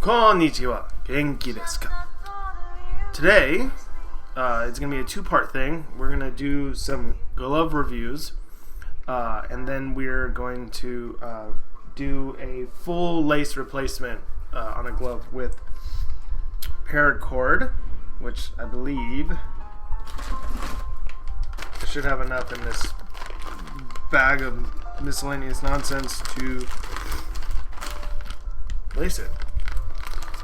Konnichiwa, genki desu ka? Today, it's going to be a two-part thing. We're going to do some glove reviews, and then we're going to do a full lace replacement on a glove with paracord, which I believe I should have enough in this bag of miscellaneous nonsense to lace it.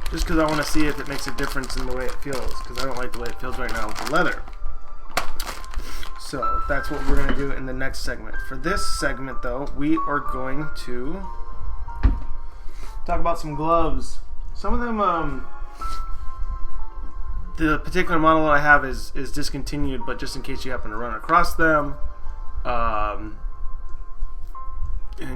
Just because I want to see if it makes a difference in the way it feels, because I don't like the way it feels right now with the leather. So that's what we're going to do in the next segment. For this segment, though, we are going to talk about some gloves. Some of them, the particular model that I have is discontinued, but just in case you happen to run across them, and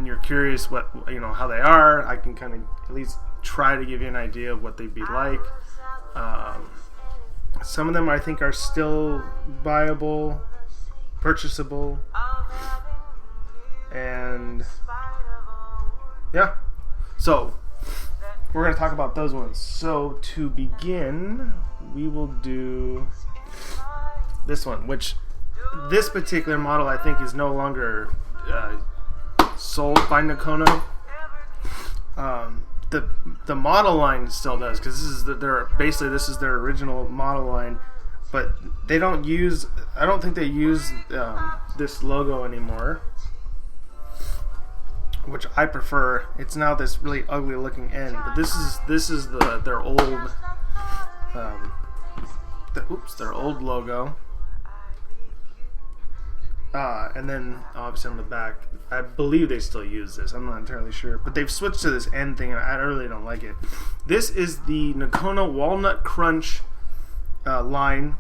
you're curious how they are, I can kind of at least try to give you an idea of what they'd be like. Some of them I think are still viable, purchasable, and yeah. So we're going to talk about those ones. So to begin, we will do this one, which this particular model I think is no longer sold by Nakona. The model line still does, because this is their original model line, but they don't use. I don't think they use this logo anymore, which I prefer. It's now this really ugly looking end, but this is their old their old logo. And then obviously on the back, I believe they still use this. I'm not entirely sure, but they've switched to this end thing, and I really don't like it. This is the Nakona Walnut Crunch line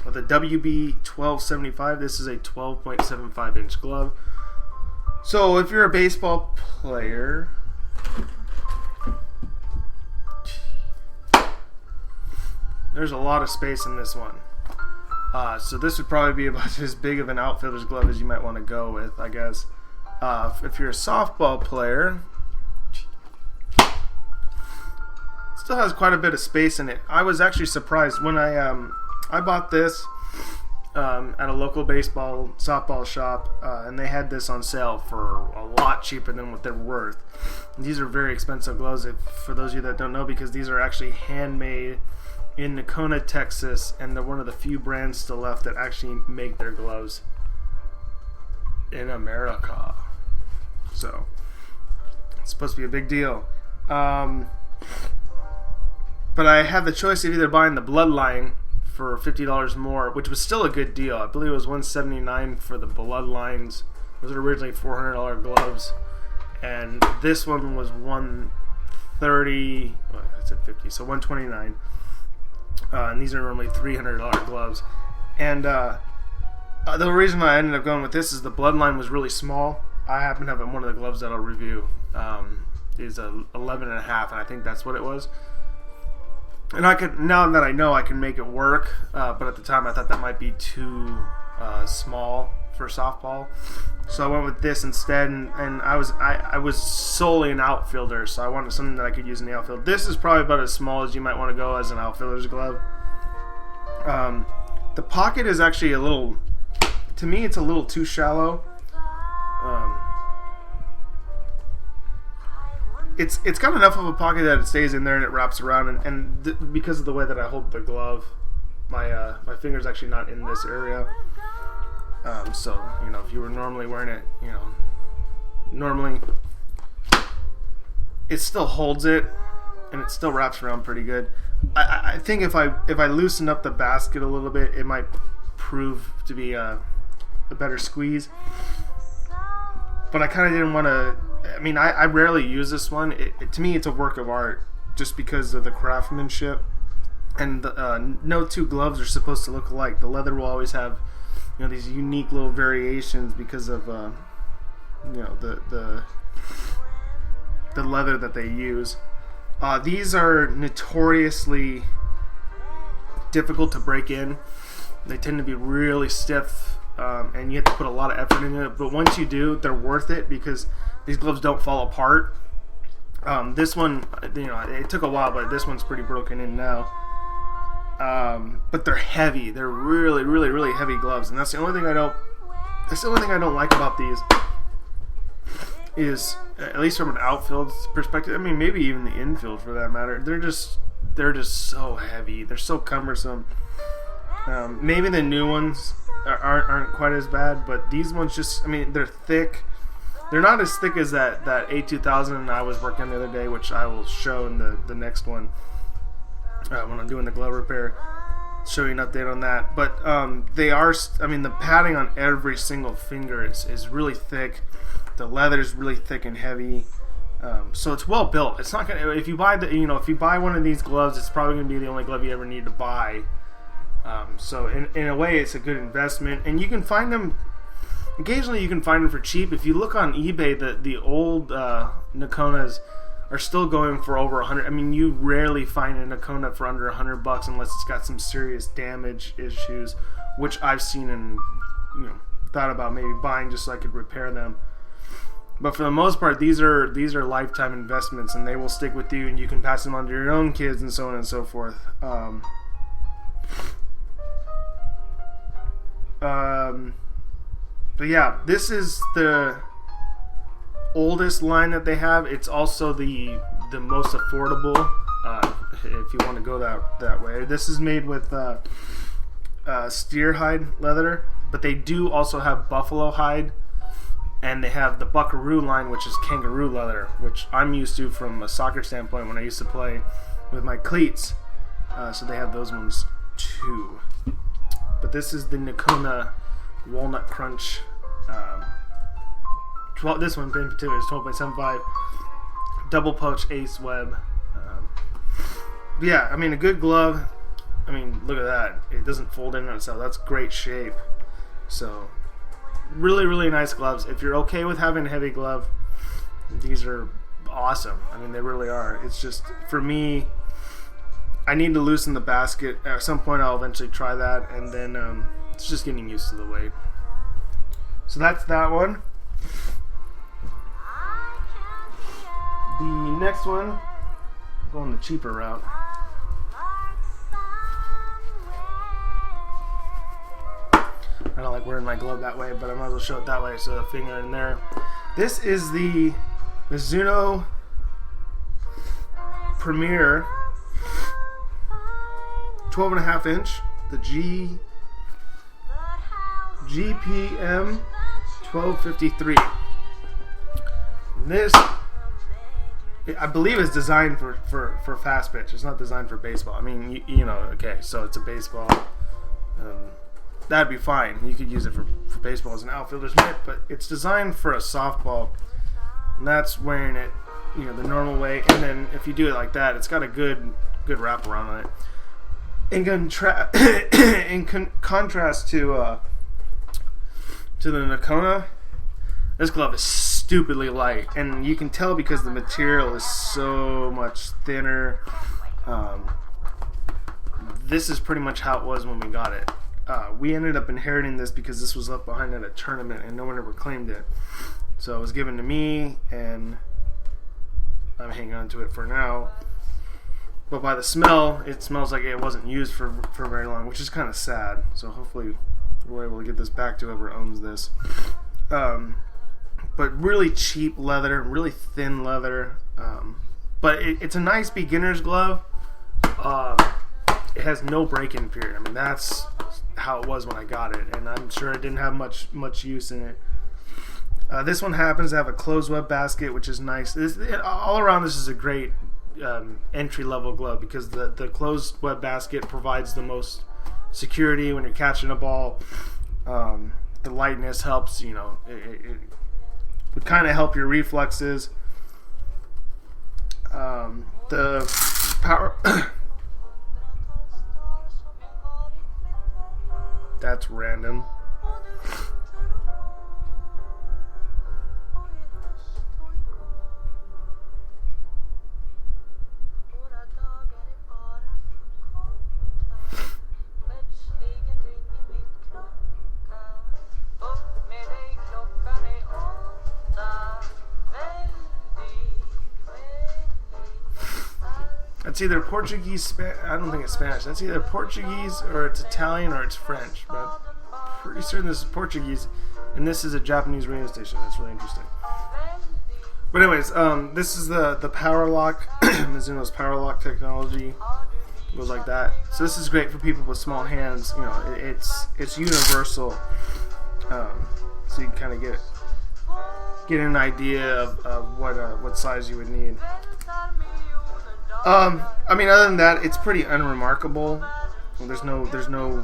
of the WB 1275. This is a 12.75 inch glove. So if you're a baseball player, there's a lot of space in this one. So this would probably be about as big of an outfielder's glove as you might want to go with, I guess. If you're a softball player, it still has quite a bit of space in it. I was actually surprised when I bought this at a local softball shop, and they had this on sale for a lot cheaper than what they're worth. And these are very expensive gloves, for those of you that don't know, because these are actually handmade in Nakona, Texas, and they're one of the few brands still left that actually make their gloves in America. So it's supposed to be a big deal. But I had the choice of either buying the Bloodline for $50 more, which was still a good deal. I believe it was $179 for the Bloodlines. Those were originally $400 gloves, and this one was $130. Well, I said 50, so $129. And these are normally $300 gloves. And the reason why I ended up going with this is the Bloodline was really small. I happen to have one of the gloves that I'll review is a 11.5, and I think that's what it was. And now that I know, I can make it work. But at the time, I thought that might be too small for softball, so I went with this instead. And I was solely an outfielder, so I wanted something that I could use in the outfield. This is probably about as small as you might want to go as an outfielder's glove. The pocket is actually to me, it's a little too shallow. It's got enough of a pocket that it stays in there and it wraps around, and because of the way that I hold the glove, my finger's actually not in this area. So, if you were normally wearing it, normally it still holds it and it still wraps around pretty good. I think if I loosen up the basket a little bit, it might prove to be a better squeeze. But I kind of didn't want to. I rarely use this one. To me, it's a work of art just because of the craftsmanship. And no two gloves are supposed to look alike. The leather will always have these unique little variations because of the leather that they use. These are notoriously difficult to break in. They tend to be really stiff, and you have to put a lot of effort into it. But once you do, they're worth it because these gloves don't fall apart. This one, it took a while, but this one's pretty broken in now. But they're heavy. They're really, really, really heavy gloves, and that's the only thing I don't like about these. Is at least from an outfield perspective. I mean, maybe even the infield for that matter. They're just so heavy. They're so cumbersome. Maybe the new ones aren't quite as bad, but these ones just, I mean, they're thick. They're not as thick as that A2000 I was working the other day, which I will show in the next one when I'm doing the glove repair. Show you an update on that. But they are, I mean, the padding on every single finger is really thick. The leather is really thick and heavy. So it's well built. It's not gonna, if you buy one of these gloves, it's probably gonna be the only glove you ever need to buy. So in a way, it's a good investment, and you can find them. Occasionally, you can find them for cheap. If you look on eBay, the old Nakonas are still going for over 100. I mean, you rarely find a Nakona for under $100 unless it's got some serious damage issues, which I've seen and thought about maybe buying just so I could repair them. But for the most part, these are lifetime investments, and they will stick with you, and you can pass them on to your own kids and so on and so forth. But yeah, this is the oldest line that they have. It's also the most affordable, if you want to go that way. This is made with steer hide leather, but they do also have buffalo hide, and they have the Buckaroo line, which is kangaroo leather, which I'm used to from a soccer standpoint when I used to play with my cleats. So they have those ones too. But this is the Nakona Walnut Crunch. This one in particular is 12.75 double poach ace web. But yeah, I mean, a good glove. I mean, look at that. It doesn't fold in on itself. That's great shape. So really, really nice gloves. If you're okay with having a heavy glove, these are awesome. I mean, they really are. It's just, for me, I need to loosen the basket. At some point, I'll eventually try that, and then it's just getting used to the weight. So that's that one. The next one, going the cheaper route. I don't like wearing my glove that way, but I might as well show it that way, so the finger in there. This is the Mizuno Premier 12.5 inch, the GPM 1253. This, I believe, is designed for fast pitch. It's not designed for baseball. I mean, okay, so it's a baseball. That'd be fine. You could use it for baseball as an outfielder's mitt, but it's designed for a softball, and that's wearing it, the normal way. And then if you do it like that, it's got a good wraparound on it. In contrast to the Nakona, this glove is stupidly light, and you can tell because the material is so much thinner. This is pretty much how it was when we got it. We ended up inheriting this because this was left behind at a tournament and no one ever claimed it. So it was given to me, and I'm hanging on to it for now. But by the smell, it smells like it wasn't used for very long, which is kind of sad. So hopefully we're able to get this back to whoever owns this. But really cheap leather, really thin leather. But it's a nice beginner's glove. It has no break-in period. I mean, that's how it was when I got it, and I'm sure it didn't have much use in it. This one happens to have a closed web basket, which is nice. All around, this is a great entry-level glove because the closed web basket provides the most security when you're catching a ball. The lightness helps, it would kind of help your reflexes. The power... That's random. That's either Portuguese, I don't think it's Spanish. That's either Portuguese or it's Italian or it's French. But I'm pretty certain this is Portuguese, and this is a Japanese radio station. That's really interesting. But anyways, this is the power lock, Mizuno's power lock technology. It goes like that. So this is great for people with small hands. You know, it's universal. So you can kind of get an idea of what size you would need. I mean, other than that, it's pretty unremarkable. There's no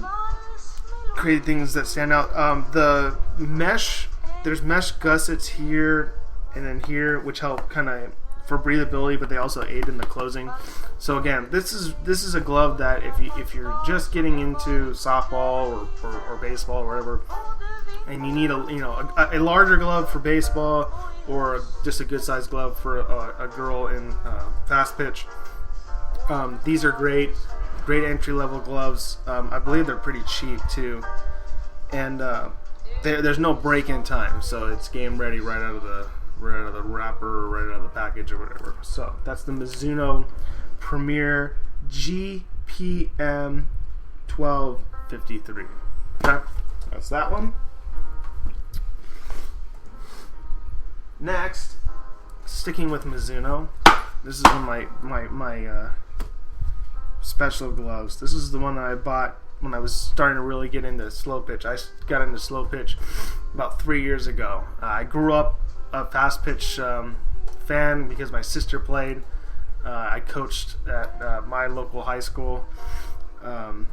crazy things that stand out. The mesh, there's mesh gussets here and then here, which help kind of for breathability, but they also aid in the closing. So again, this is a glove that if you're just getting into softball or baseball or whatever, and you need a larger glove for baseball or just a good sized glove for a girl in fast pitch, these are great entry level gloves. I believe they're pretty cheap too, and there's no break in time, so it's game ready right out of the wrapper or right out of the package or whatever. So that's the Mizuno Premier GPM 1253. Okay, that's that one. Next, sticking with Mizuno, this is one of my special gloves. This is the one that I bought when I was starting to really get into slow pitch. I got into slow pitch about 3 years ago. I grew up a fast pitch fan because my sister played. I coached at my local high school, and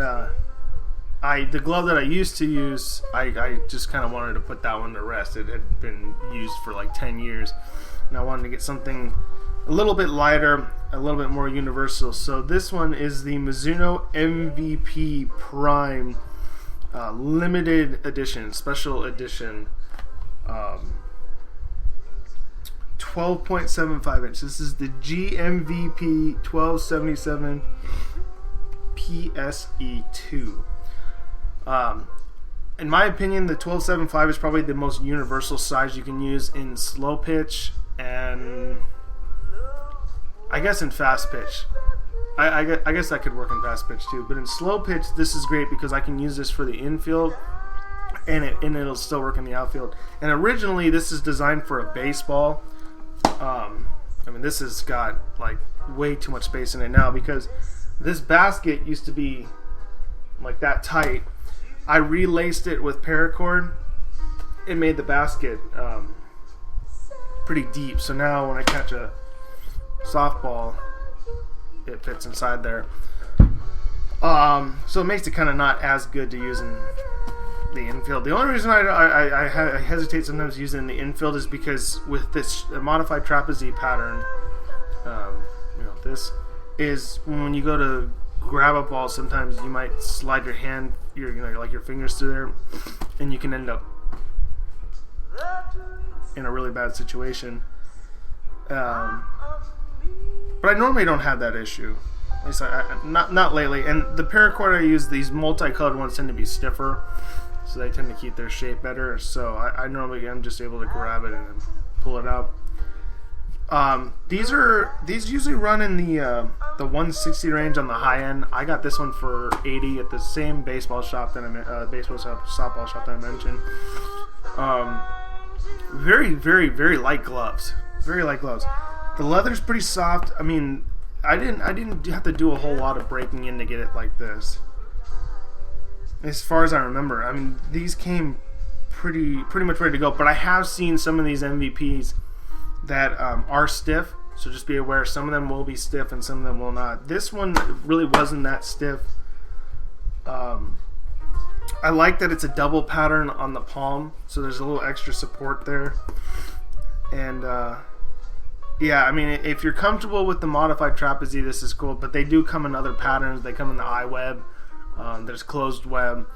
the glove that I used to use, I just kind of wanted to put that one to rest. It had been used for like 10 years, and I wanted to get something a little bit lighter, a little bit more universal. So this one is the Mizuno MVP Prime limited edition, special edition, 12.75 inch. This is the GMVP 1277 PSE2. In my opinion, the 1275 is probably the most universal size you can use in slow pitch and I guess in fast pitch. I guess that could work in fast pitch too, but in slow pitch, this is great because I can use this for the infield and it'll still work in the outfield. And originally, this is designed for a baseball. I mean, this has got like way too much space in it now because this basket used to be like that tight. I relaced it with paracord. It made the basket pretty deep. So now when I catch a softball, it fits inside there. So it makes it kind of not as good to use in the infield. The only reason I hesitate sometimes using in the infield is because with this modified trapeze pattern, this is when you go to grab a ball, sometimes you might slide your hand, your fingers through there, and you can end up in a really bad situation. But I normally don't have that issue. At least not lately. And the paracord I use, these multicolored ones tend to be stiffer, so they tend to keep their shape better. So I normally am just able to grab it and then pull it out. These usually run in the 160 range on the high end. I got this one for $80 at the same baseball shop that softball shop that I mentioned. Very, very, very light gloves. Very light gloves. The leather's pretty soft. I mean, I didn't have to do a whole lot of breaking in to get it like this. As far as I remember, I mean, these came pretty much ready to go. But I have seen some of these MVPs that are stiff, so just be aware. Some of them will be stiff and some of them will not. This one really wasn't that stiff. I like that it's a double pattern on the palm, so there's a little extra support there. And yeah, I mean, if you're comfortable with the modified trapeze, this is cool. But they do come in other patterns. They come in the iWeb. There's closed web.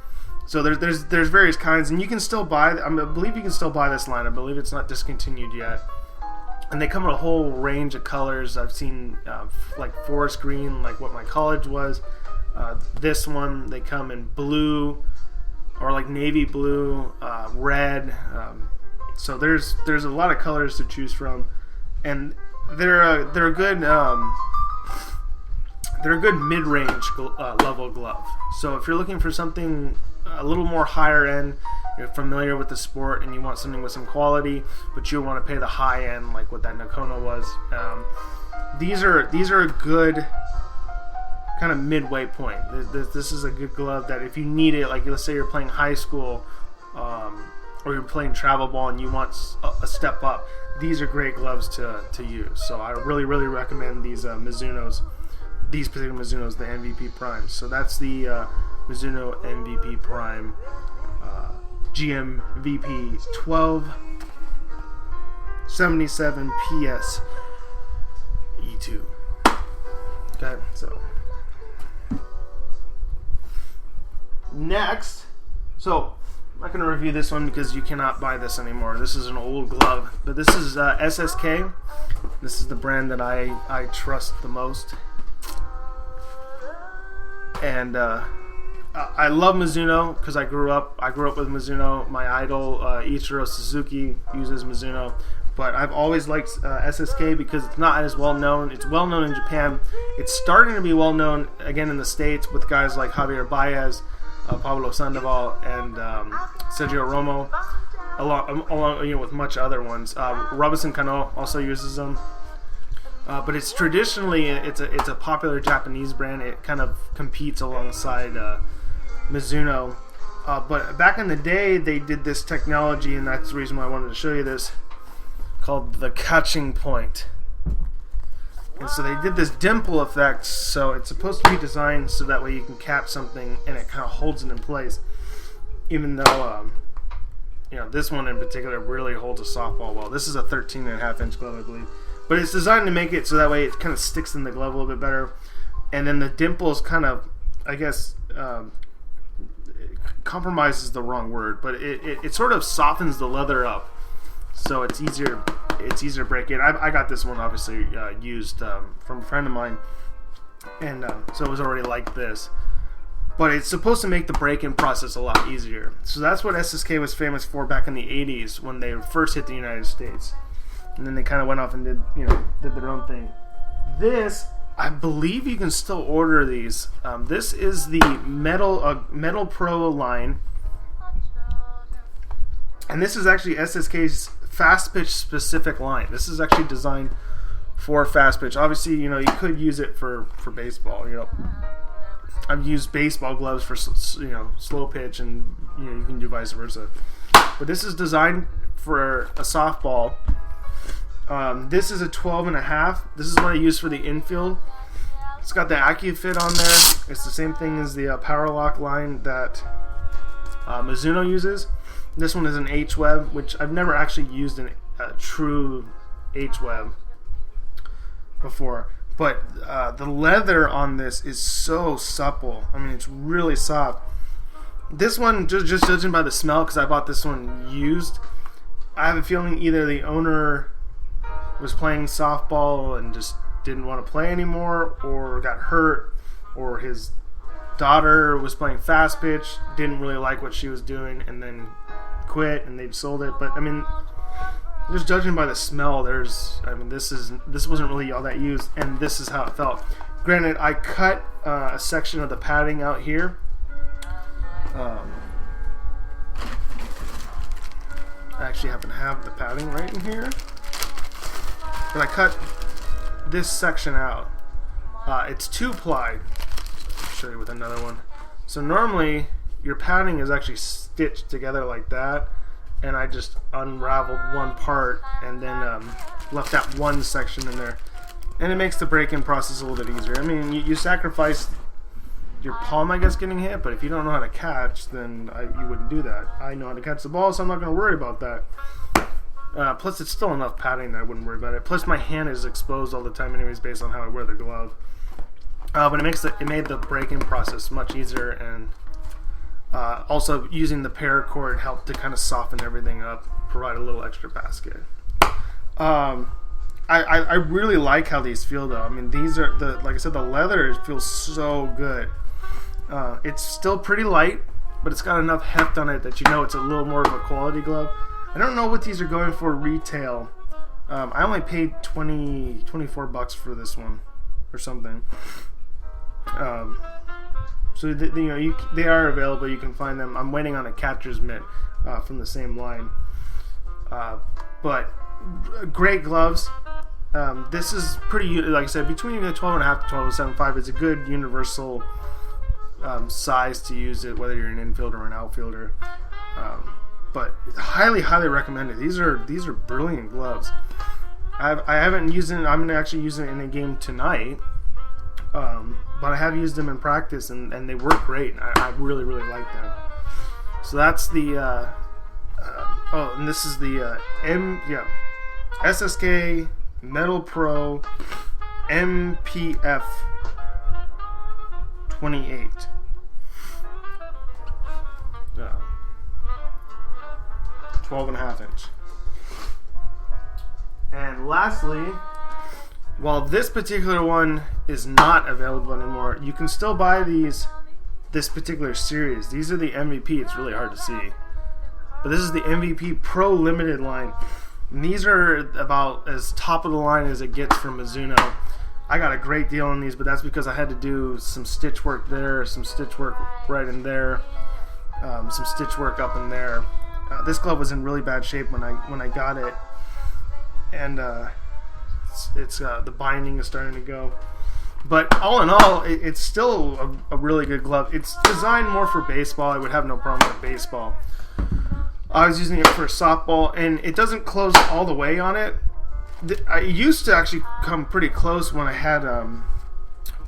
So there's various kinds, and you can still buy. I believe you can still buy this line. I believe it's not discontinued yet. And they come in a whole range of colors. I've seen like forest green, like what my college was. This one, they come in blue or like navy blue, red. So there's a lot of colors to choose from. And they're a good mid-range level glove. So if you're looking for something a little more higher end, you're familiar with the sport and you want something with some quality, but you want to pay the high end like what that Nakona was, these are a good kind of midway point. This is a good glove that if you need it, like let's say you're playing high school or you're playing travel ball and you want a step up, these are great gloves to use. So I really recommend these Mizunos, these particular Mizunos, the MVP Primes. So that's the Mizuno MVP Prime GMVP 1277 PS E2. Okay, so next, so I'm not going to review this one because you cannot buy this anymore. This is an old glove, but this is SSK. This is the brand that I trust the most, and I love Mizuno because I grew up with Mizuno. My idol Ichiro Suzuki uses Mizuno, but I've always liked SSK because it's not as well known. It's well known in Japan. It's starting to be well known again in the States with guys like Javier Baez, Pablo Sandoval, and Sergio Romo, along with much other ones. Robinson Cano also uses them. But it's traditionally it's a popular Japanese brand. It kind of competes alongside Mizuno. But back in the day, they did this technology, and that's the reason why I wanted to show you this, called the catching point. And so they did this dimple effect, so it's supposed to be designed so that way you can catch something and it kind of holds it in place. Even though, this one in particular really holds a softball well. This is a 13.5-inch glove, I believe. But it's designed to make it so that way it kind of sticks in the glove a little bit better. And then the dimples kind of, I guess, compromises the wrong word, but it sort of softens the leather up, so it's easier to break it. I got this one obviously used from a friend of mine, and so it was already like this, but it's supposed to make the break-in process a lot easier. So that's what SSK was famous for back in the 80s when they first hit the United States, and then they kind of went off and did their own thing. This, I believe you can still order these. This is the Metal Pro line, and this is actually SSK's fast pitch specific line. This is actually designed for fast pitch. Obviously, you could use it for baseball. I've used baseball gloves for slow pitch, and you can do vice versa. But this is designed for a softball. This is a 12.5. This is what I use for the infield. It's got the AccuFit on there. It's the same thing as the PowerLock line that Mizuno uses. This one is an H-Web, which I've never actually used a true H-Web before. But the leather on this is so supple. I mean, it's really soft. This one, just judging by the smell, because I bought this one used, I have a feeling either the owner was playing softball and just didn't want to play anymore, or got hurt, or his daughter was playing fast pitch, didn't really like what she was doing, and then quit, and they've sold it. But I mean, just judging by the smell, this wasn't really all that used, and this is how it felt. Granted, I cut a section of the padding out here. I actually happen to have the padding right in here. But I cut this section out. It's 2-ply. I'll show you with another one. So normally your padding is actually stitched together like that, and I just unraveled one part and then left that one section in there, and it makes the break-in process a little bit easier. I mean, you sacrifice your palm, I guess, getting hit, but if you don't know how to catch, then you wouldn't do that. I know how to catch the ball, so I'm not going to worry about that. Plus, it's still enough padding that I wouldn't worry about it. Plus, my hand is exposed all the time anyways based on how I wear the glove. But it made the break-in process much easier, and also using the paracord helped to kind of soften everything up, provide a little extra basket. I really like how these feel, though. I mean, these are, like I said, the leather feels so good. It's still pretty light, but it's got enough heft on it that it's a little more of a quality glove. I don't know what these are going for retail, I only paid $24 for this one or something. So they are available. You can find them. I'm waiting on a catcher's mitt from the same line. But great gloves. This is pretty, like I said, between the 12.5 to 12.75. It's a good universal size to use it, whether you're an infielder or an outfielder. But highly recommended. These are brilliant gloves. I haven't used it. I'm gonna actually use it in a game tonight. But I have used them in practice, and they work great. I really like them. So that's the and this is the SSK Metal Pro MPF 28. 12.5 inch. And lastly, while this particular one is not available anymore, you can still buy this particular series. These are the MVP. It's really hard to see, but this is the MVP Pro Limited line. And these are about as top of the line as it gets from Mizuno. I got a great deal on these, but that's because I had to do some stitch work there, some stitch work right in there, some stitch work up in there. This glove was in really bad shape when I got it, and it's the binding is starting to go. But all in all, it's still a really good glove. It's designed more for baseball. I would have no problem with baseball. I was using it for softball, and it doesn't close all the way on it. I used to actually come pretty close when I had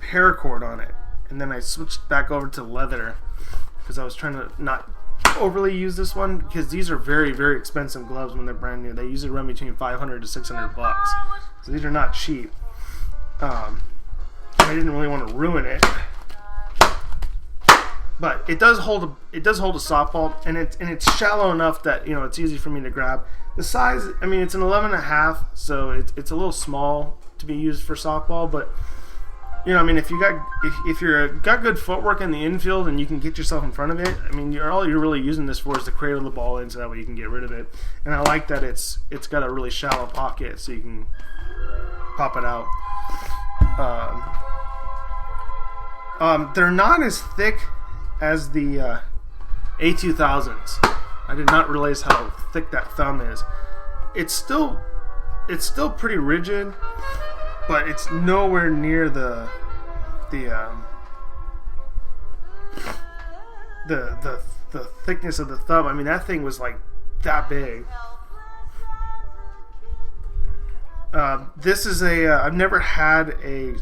paracord on it, and then I switched back over to leather because I was trying to not overly use this one, because these are very expensive gloves when they're brand new. They usually run between $500 to $600, so these are not cheap. I didn't really want to ruin it, but it does hold a softball, and it's shallow enough that it's easy for me to grab. The size, I mean, it's an 11.5, so it's a little small to be used for softball, but I mean, if you're got good footwork in the infield and you can get yourself in front of it, I mean, all you're really using this for is to cradle the ball in, so that way you can get rid of it. And I like that it's got a really shallow pocket, so you can pop it out. They're not as thick as the A2000s. I did not realize how thick that thumb is. It's still pretty rigid, but it's nowhere near the thickness of the thumb. I mean, that thing was like that big. This is I've never had a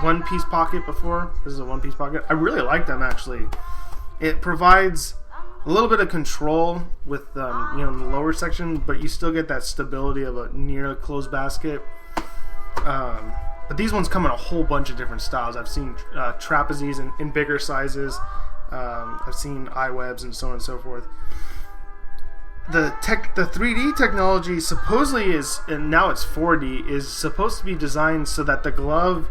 one-piece pocket before. This is a one-piece pocket. I really like them, actually. It provides a little bit of control with in the lower section, but you still get that stability of a near closed basket. But these ones come in a whole bunch of different styles. I've seen trapezes in bigger sizes. I've seen iWebs and so on and so forth. The 3D technology supposedly is, and now it's 4D, is supposed to be designed so that the glove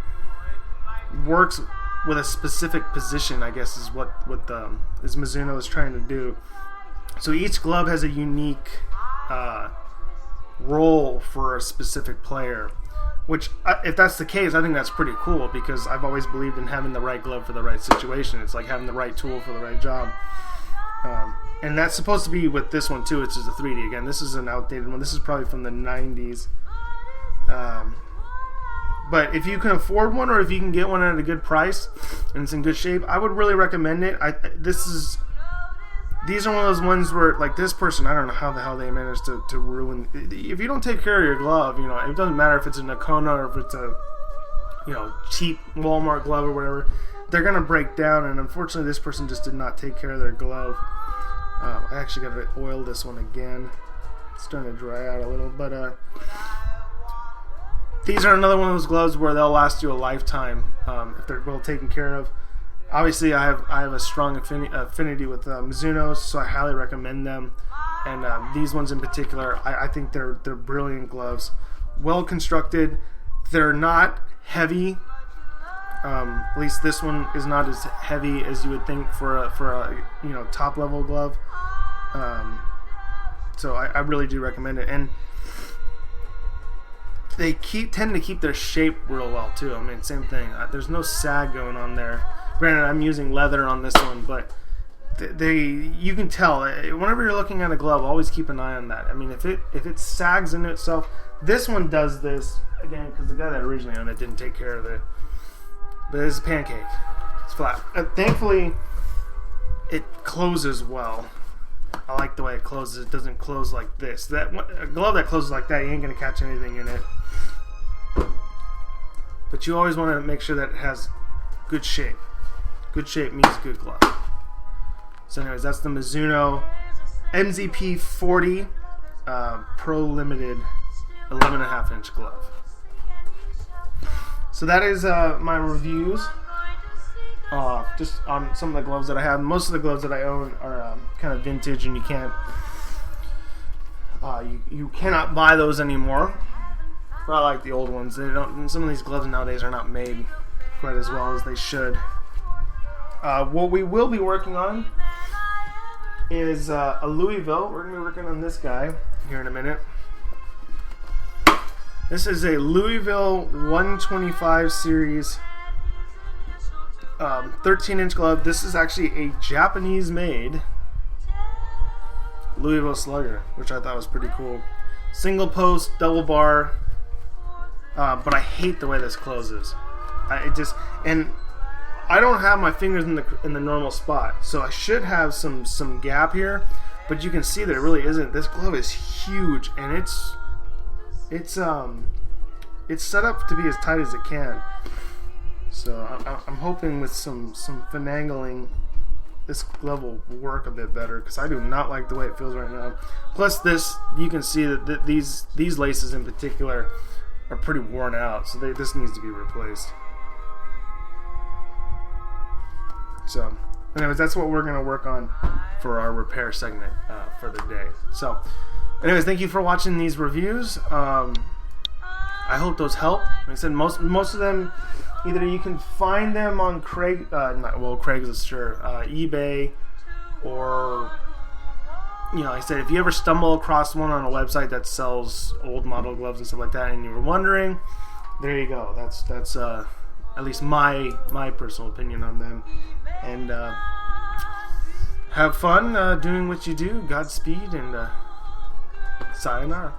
works with a specific position, I guess is what is Mizuno is trying to do. So each glove has a unique role for a specific player, which, if that's the case, I think that's pretty cool, because I've always believed in having the right glove for the right situation. It's like having the right tool for the right job. And that's supposed to be with this one too, which is a 3D. Again, this is an outdated one. This is probably from the 90s. But if you can afford one, or if you can get one at a good price and it's in good shape, I would really recommend it. These are one of those ones where, like, this person, I don't know how the hell they managed to ruin. If you don't take care of your glove, it doesn't matter if it's a Nakona or if it's a cheap Walmart glove or whatever, they're gonna break down. And unfortunately, this person just did not take care of their glove. I actually got to oil this one again. It's starting to dry out a little, but these are another one of those gloves where they'll last you a lifetime if they're well taken care of. Obviously, I have a strong affinity with Mizuno, so I highly recommend them. And these ones in particular, I think they're brilliant gloves, well constructed. They're not heavy. At least this one is not as heavy as you would think for a top level glove. So I really do recommend it. And they tend to keep their shape real well too. I mean, same thing. There's no sag going on there. Granted, I'm using leather on this one, but you can tell whenever you're looking at a glove, always keep an eye on that. I mean, if it sags into itself, this one does this again because the guy that originally owned it didn't take care of it. But it's a pancake. It's flat. Thankfully, it closes well. I like the way it closes. It doesn't close like this. A glove that closes like that, you ain't gonna catch anything in it. But you always want to make sure that it has good shape. Good shape means good glove. So anyways, that's the Mizuno MZP 40 Pro Limited 11.5 inch glove. So that is my reviews. Just on some of the gloves that I have. Most of the gloves that I own are kind of vintage, and you can't, you cannot buy those anymore. Not like the old ones. They don't. Some of these gloves nowadays are not made quite as well as they should. What we will be working on is a Louisville. We're going to be working on this guy here in a minute. This is a Louisville 125 series 13-inch glove. This is actually a Japanese-made Louisville Slugger, which I thought was pretty cool. Single post, double bar, but I hate the way this closes. And I don't have my fingers in the normal spot, so I should have some gap here, but you can see that it really isn't. This glove is huge, and it's set up to be as tight as it can. So I'm hoping with some finagling, this glove will work a bit better, because I do not like the way it feels right now. Plus this, you can see that these laces in particular are pretty worn out, so this needs to be replaced. So anyways, that's what we're going to work on for our repair segment for the day. So anyways, thank you for watching these reviews. I hope those help. Like I said, most of them, either you can find them on Craigslist, sure, eBay, or like I said, if you ever stumble across one on a website that sells old model gloves and stuff like that, and you were wondering, there you go. That's at least my personal opinion on them. And have fun doing what you do. Godspeed, and sayonara.